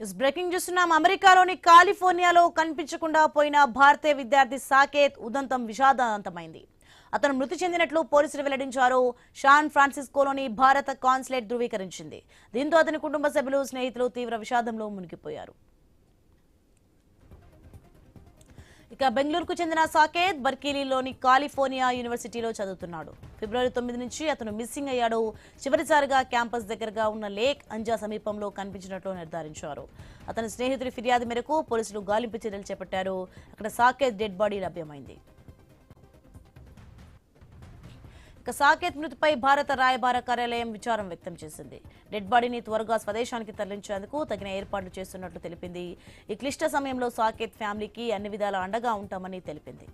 Is breaking చూస్తున్నాం. అమెరికాలోని కాలిఫోర్నియాలో కనిపించకుండా పోయిన భారతీయ విద్యార్థి సాకేత్ ఉదంతం విషాదాంతమైంది. అతను మృతి చెందినట్లు పోలీసులు వెల్లడించారు. శాన్ ఫ్రాన్సిస్కోలోని భారత కాన్సులేట్ ధృవీకరించింది. దీంతో అతని కుటుంబ సభ్యులు, స్నేహితులు తీవ్ర విషాదంలో మునిగిపోయారు. ఇక బెంగళూరుకు చెందిన సాకేత్ బర్కిలీలోని కాలిఫోర్నియా యూనివర్సిటీలో చదువుతున్నాడు. ఫిబ్రవరి 9 నుంచి అతను మిస్సింగ్ అయ్యాడు. చివరిసారిగా క్యాంపస్ దగ్గరగా ఉన్న లేక్ అంజా సమీపంలో కనిపించినట్లు నిర్ధారించారు. అతని స్నేహితుడి ఫిర్యాదు మేరకు పోలీసులు గాలింపు చర్యలు చేపట్టారు. అక్కడ సాకేత్ డెడ్ బాడీ లభ్యమైంది. సాకేత్ మృతిపై భారత రాయబార కార్యాలయం విచారం వ్యక్తం చేసింది. డెడ్ బాడీని త్వరగా స్వదేశానికి తరలించేందుకు తగిన ఏర్పాట్లు చేస్తున్నట్లు తెలిపింది. ఈ క్లిష్ట సమయంలో సాకేత్ ఫ్యామిలీకి అన్ని విధాలా అండగా ఉంటామని తెలిపింది.